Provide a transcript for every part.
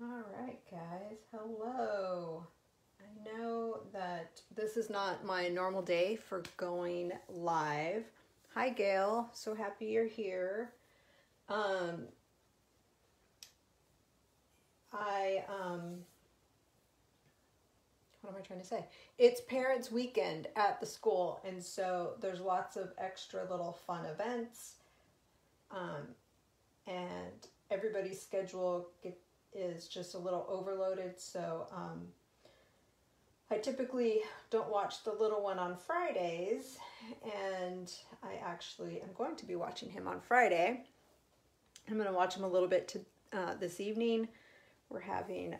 All right, guys. Hello. I know that this is not my normal day for going live. Hi, Gail. So happy you're here. What am I trying to say? It's Parents' Weekend at the school, and so there's lots of extra little fun events, and everybody's schedule is just a little overloaded, so I typically don't watch the little one on Fridays, and I actually am going to be watching him on Friday. I'm going to watch him a little bit this evening. We're having,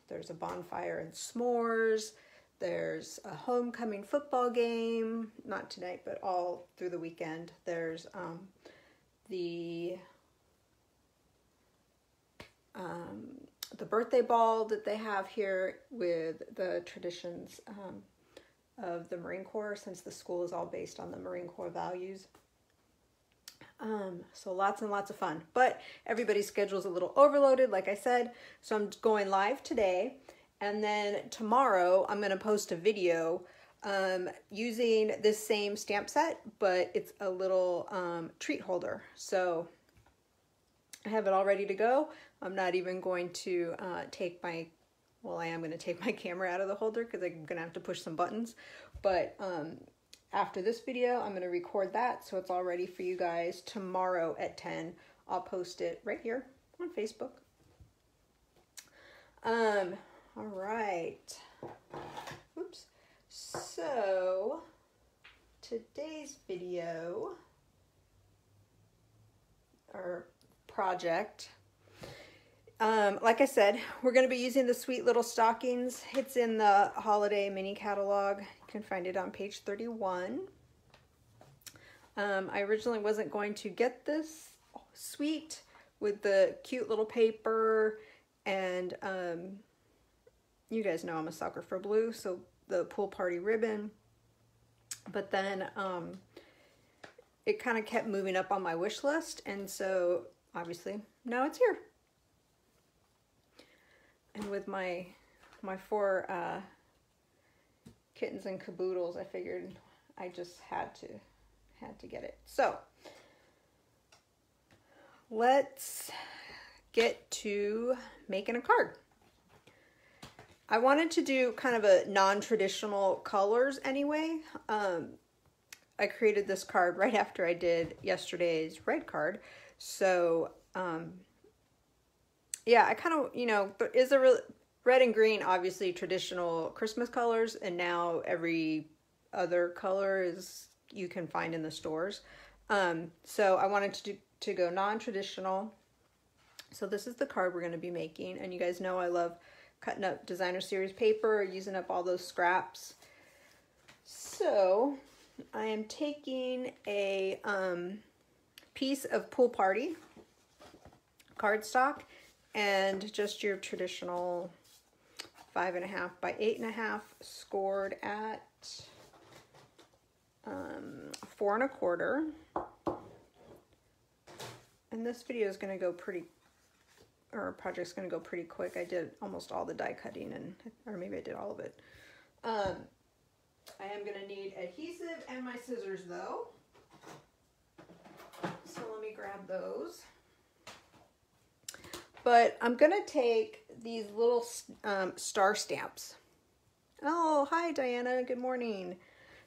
there's a bonfire and s'mores. There's a homecoming football game, not tonight, but all through the weekend. There's the birthday ball that they have here with the traditions of the Marine Corps, since the school is all based on the Marine Corps values. So lots and lots of fun, but everybody's schedule is a little overloaded, like I said, so I'm going live today, and then tomorrow I'm going to post a video using this same stamp set, but it's a little treat holder. So I have it all ready to go. I'm not even going to take my, well, I am going to take my camera out of the holder because I'm going to have to push some buttons, but after this video, I'm going to record that, so it's all ready for you guys tomorrow at 10. I'll post it right here on Facebook. All right. Oops. So, today's video, or project, like I said, we're going to be using the Sweet Little Stockings. It's in the Holiday Mini Catalog. You can find it on page 31. I originally wasn't going to get this suite with the cute little paper, and you guys know I'm a sucker for blue, so the pool party ribbon. But then it kind of kept moving up on my wish list, and so obviously now it's here. And with my four kittens and caboodles, I figured I just had to get it. So let's get to making a card. I wanted to do kind of a non-traditional colors anyway. I created this card right after I did yesterday's red card. So yeah, I kind of, you know, there is a real red and green, obviously traditional Christmas colors, and now every other color is you can find in the stores. So I wanted to go non-traditional. So this is the card we're going to be making, and you guys know I love cutting up designer series paper, using up all those scraps. So I am taking a piece of Pool Party cardstock and just your traditional 5.5 by 8.5, scored at 4 1/4. And this video is going to go pretty, or project's going to go pretty quick. I did almost all the die cutting, or maybe I did all of it. I am going to need adhesive and my scissors though. So let me grab those. But I'm going to take these little star stamps. Oh, hi Diana, good morning.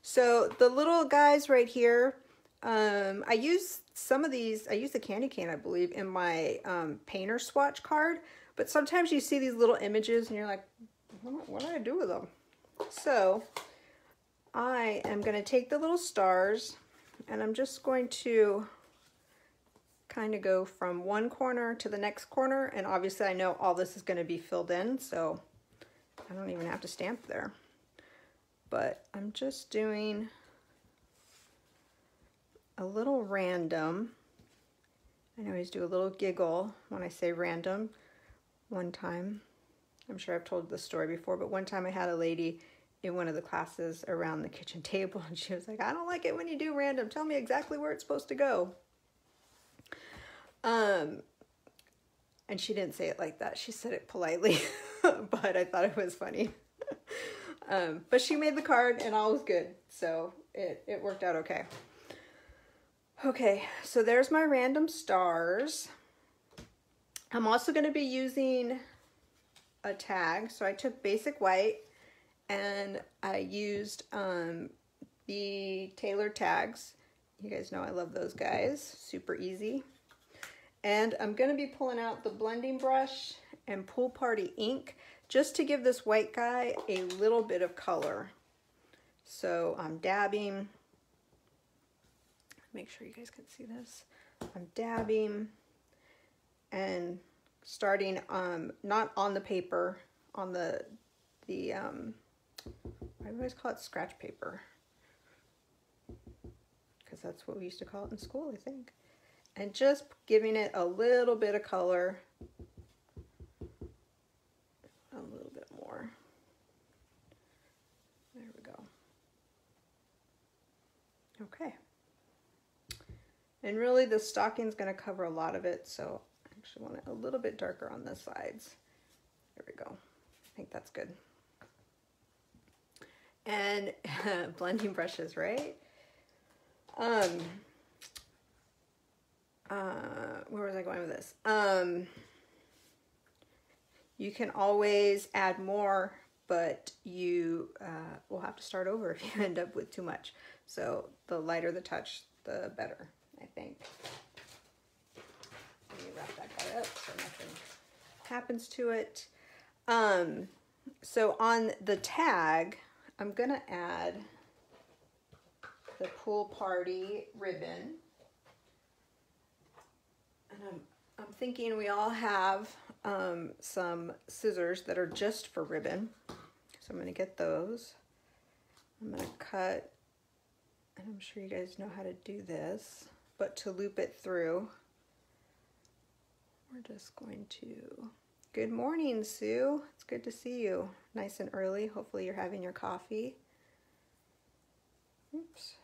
So the little guys right here, I use some of these, I use the candy cane, I believe, in my painter swatch card, but sometimes you see these little images and you're like, what do I do with them? So I am going to take the little stars, and I'm just going to kind of go from one corner to the next corner, and obviously I know all this is going to be filled in, so I don't even have to stamp there. But I'm just doing a little random. I always do a little giggle when I say random. One time, I'm sure I've told this story before, but one time I had a lady in one of the classes around the kitchen table, and she was like, I don't like it when you do random. Tell me exactly where it's supposed to go. And she didn't say it like that. She said it politely, but I thought it was funny. But she made the card and all was good. So it worked out okay. Okay, so there's my random stars. I'm also going to be using a tag. So I took basic white and I used the tailored tags. You guys know I love those guys. Super easy. And I'm going to be pulling out the blending brush and Pool Party ink just to give this white guy a little bit of color. So I'm dabbing. Make sure you guys can see this. I'm dabbing and starting not on the paper, on the I always call it scratch paper, because that's what we used to call it in school, I think. And just giving it a little bit of color, a little bit more. There we go. Okay. And really the stocking's going to cover a lot of it, so I actually want it a little bit darker on the sides. There we go. I think that's good. And blending brushes, right? Where was I going with this? You can always add more, but you will have to start over if you end up with too much. So the lighter the touch, the better, I think. Let me wrap that guy up so nothing happens to it. So on the tag, I'm gonna add the Pool Party ribbon. And I'm thinking we all have some scissors that are just for ribbon. So I'm gonna get those. I'm gonna cut, and I'm sure you guys know how to do this, but to loop it through, we're just going to... Good morning, Sue. It's good to see you. Nice and early. Hopefully you're having your coffee. Oops.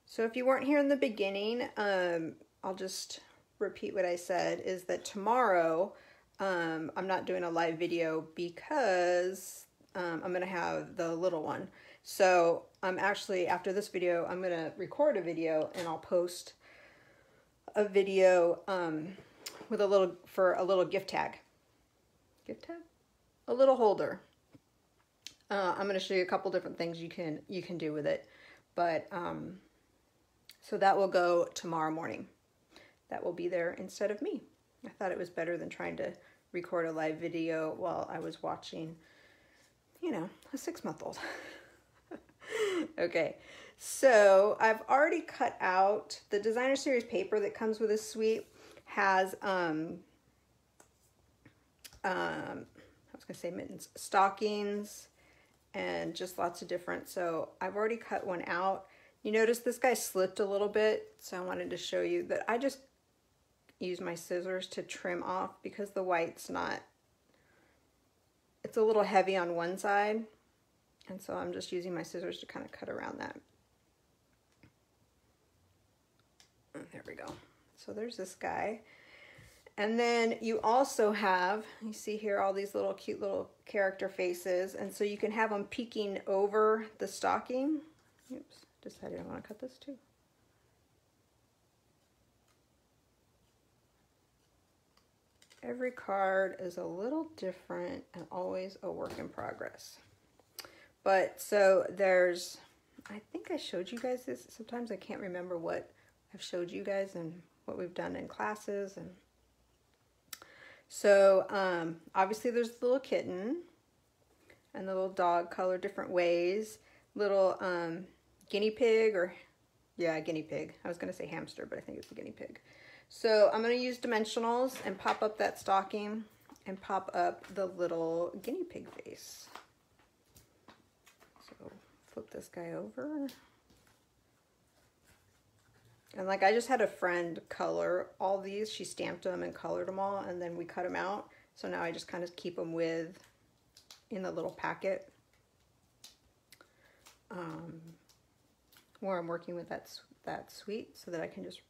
So if you weren't here in the beginning, I'll just repeat what I said, is that tomorrow I'm not doing a live video because I'm going to have the little one. So I'm actually, after this video, I'm going to record a video and I'll post a video with a little gift tag. Gift tag? A little holder. I'm going to show you a couple different things you can do with it. But so that will go tomorrow morning. That will be there instead of me. I thought it was better than trying to record a live video while I was watching, you know, a 6-month-old. Okay, so I've already cut out the Designer Series paper that comes with this suite. Has I was gonna say mittens, stockings, and just lots of different. So I've already cut one out. You notice this guy slipped a little bit, so I wanted to show you that I just use my scissors to trim off because the white's not, it's a little heavy on one side, and so I'm just using my scissors to kind of cut around that. There we go. So there's this guy. And then you also have, you see here all these little cute little character faces, and so you can have them peeking over the stocking. Oops, decided I want to cut this too. Every card is a little different and always a work in progress. But so there's, I think I showed you guys this. Sometimes I can't remember what I've showed you guys and what we've done in classes. And so obviously there's the little kitten and the little dog colored different ways. Little guinea pig, or yeah, guinea pig. I was going to say hamster, but I think it's a guinea pig. So I'm going to use dimensionals and pop up that stocking and pop up the little guinea pig face. So flip this guy over. And like, I just had a friend color all these. She stamped them and colored them all, and then we cut them out. So now I just kind of keep them in the little packet where I'm working with that suite, so that I can just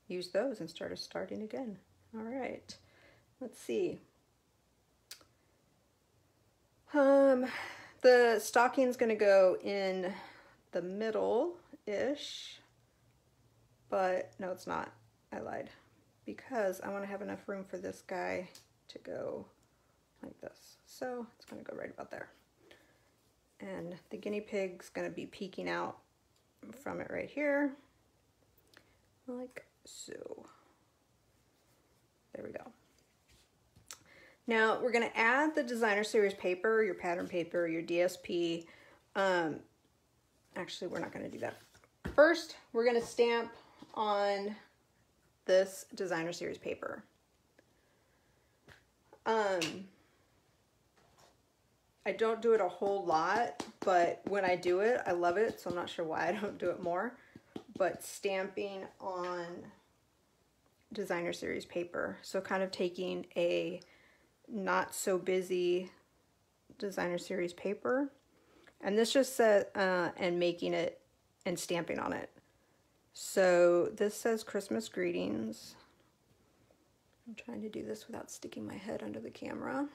use those and starting again. All right, let's see. The stocking's gonna go in the middle-ish, but no, it's not. I lied, because I want to have enough room for this guy to go like this. So it's gonna go right about there. And the guinea pig's gonna be peeking out from it right here, like so. There we go. Now we're going to add the designer series paper, your pattern paper, your DSP. Actually, we're not going to do that. First, we're going to stamp on this designer series paper. I don't do it a whole lot, but when I do it, I love it. So I'm not sure why I don't do it more. But stamping on designer series paper, so kind of taking a not so busy designer series paper, and this just says and making it and stamping on it. So this says Christmas greetings. I'm trying to do this without sticking my head under the camera.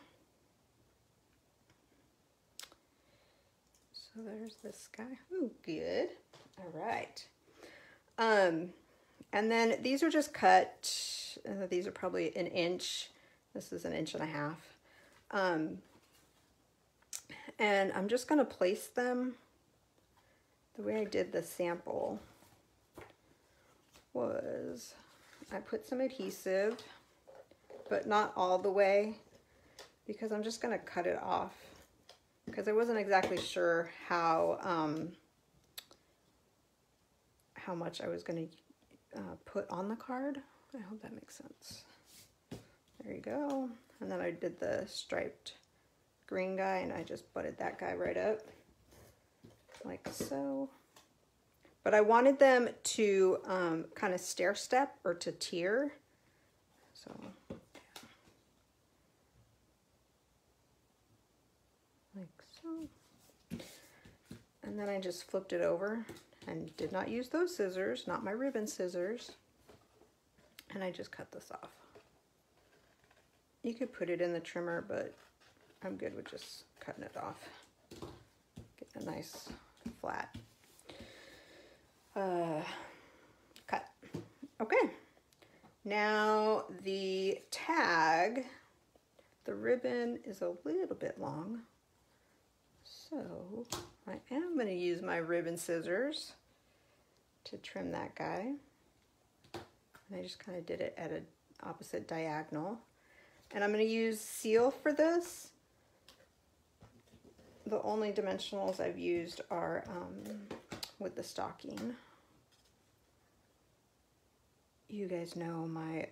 So there's this guy. Ooh, good. All right. And then these are just cut. These are probably an inch. This is 1.5 inches. And I'm just going to place them. The way I did the sample was I put some adhesive, but not all the way, because I'm just going to cut it off, because I wasn't exactly sure how much I was going to put on the card. I hope that makes sense. There you go. And then I did the striped green guy, and I just butted that guy right up like so. But I wanted them to kind of stair step or to tier. So like so. And then I just flipped it over and did not use those scissors, not my ribbon scissors. And I just cut this off. You could put it in the trimmer, but I'm good with just cutting it off. Get a nice flat cut. Okay, now the tag, the ribbon is a little bit long, so I am going to use my ribbon scissors to trim that guy. And I just kind of did it at an opposite diagonal. And I'm going to use seal for this. The only dimensionals I've used are with the stocking. You guys know my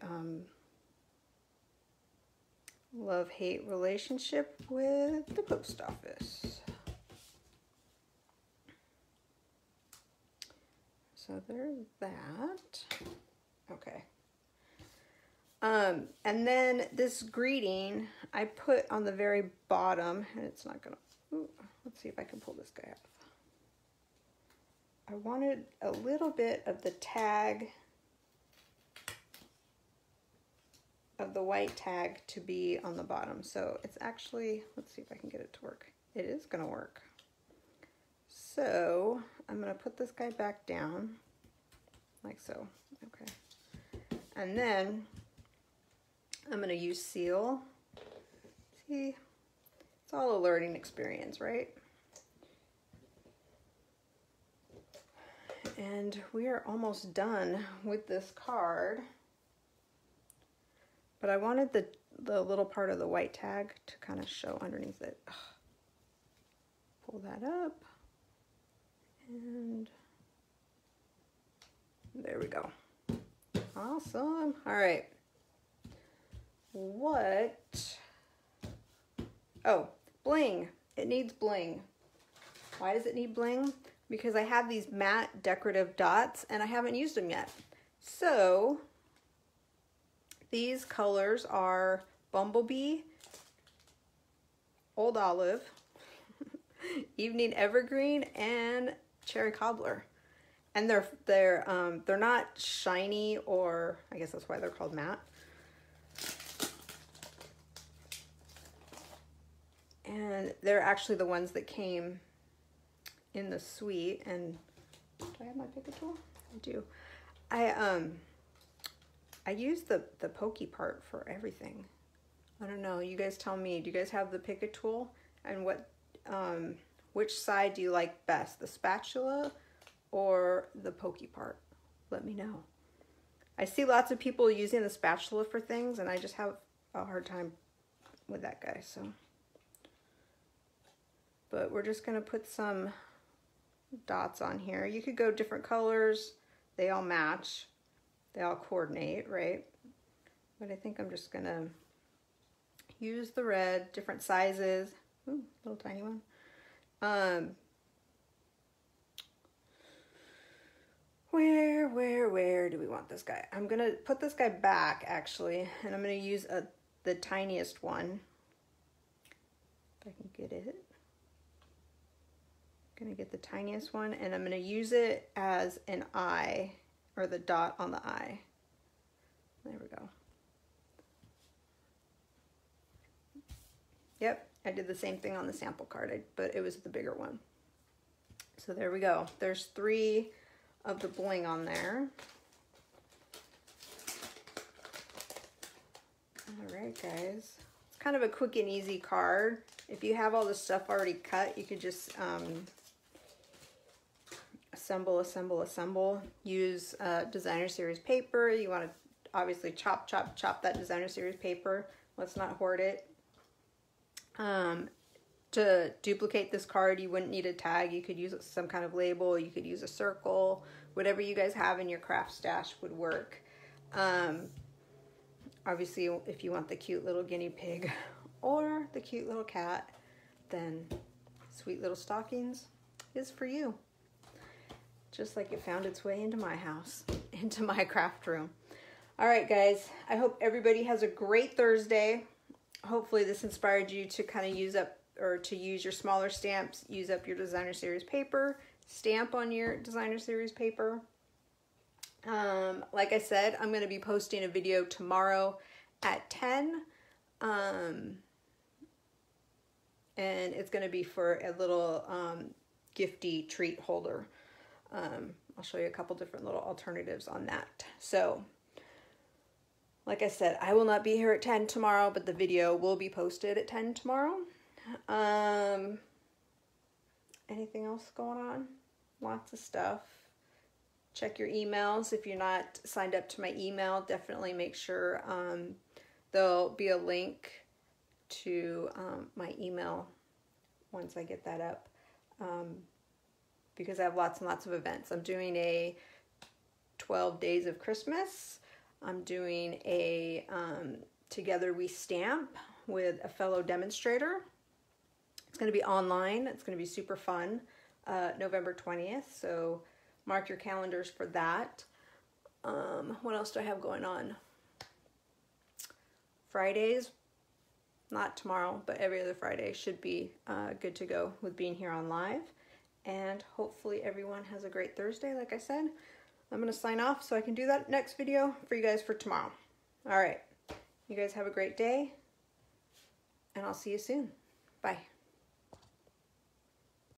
love-hate relationship with the post office. So there's that. Okay. And then this greeting I put on the very bottom, and it's not gonna, ooh, let's see if I can pull this guy off. I wanted a little bit of the tag, of the white tag, to be on the bottom. So it's actually, let's see if I can get it to work. It is gonna work. So I'm gonna put this guy back down like so. Okay. And then I'm gonna use seal. See, it's all a learning experience, right? And we are almost done with this card. But I wanted the little part of the white tag to kind of show underneath it. Pull that up. And there we go. Awesome. All right. What? Oh, bling. It needs bling. Why does it need bling? Because I have these matte decorative dots and I haven't used them yet. So these colors are Bumblebee, Old Olive, Evening Evergreen, and Cherry Cobbler. And they're not shiny, or I guess that's why they're called matte. And they're actually the ones that came in the suite. And do I have my Picket tool? I do. I use the pokey part for everything. I don't know. You guys tell me. Do you guys have the Picket tool? And what, which side do you like best? The spatula or the pokey part? Let me know. I see lots of people using the spatula for things, and I just have a hard time with that guy, so. But we're just gonna put some dots on here. You could go different colors. They all match. They all coordinate, right? But I think I'm just gonna use the red, different sizes. Ooh, little tiny one. Where do we want this guy? I'm gonna put this guy back actually, and I'm gonna use the tiniest one. If I can get it. I'm gonna get the tiniest one, and I'm gonna use it as an eye, or the dot on the eye. There we go. Yep, I did the same thing on the sample card, but it was the bigger one. So there we go. There's 3 of the bling on there. All right, guys. It's kind of a quick and easy card. If you have all the stuff already cut, you could just assemble. Use Designer Series paper. You want to obviously chop that Designer Series paper. Let's not hoard it. To duplicate this card, you wouldn't need a tag. You could use some kind of label. You could use a circle. Whatever you guys have in your craft stash would work. Obviously, if you want the cute little guinea pig or the cute little cat, then Sweet Little Stockings is for you. Just like it found its way into my house, into my craft room. All right, guys. I hope everybody has a great Thursday. Hopefully this inspired you to kind of use up, or to use your smaller stamps, use up your Designer Series paper, stamp on your Designer Series paper. Like I said, I'm going to be posting a video tomorrow at 10. And it's going to be for a little gifty treat holder. I'll show you a couple different little alternatives on that. So, like I said, I will not be here at 10 tomorrow, but the video will be posted at 10 tomorrow. Anything else going on? Lots of stuff. Check your emails. If you're not signed up to my email, definitely make sure there'll be a link to my email once I get that up, because I have lots and lots of events. I'm doing a 12 Days of Christmas. I'm doing a Together We Stamp with a fellow demonstrator. It's going to be online. It's going to be super fun. November 20th. So mark your calendars for that. What else do I have going on? Fridays, not tomorrow, but every other Friday should be good to go with being here on live. And hopefully everyone has a great Thursday. Like I said, I'm going to sign off so I can do that next video for you guys for tomorrow. All right. You guys have a great day, and I'll see you soon. Bye.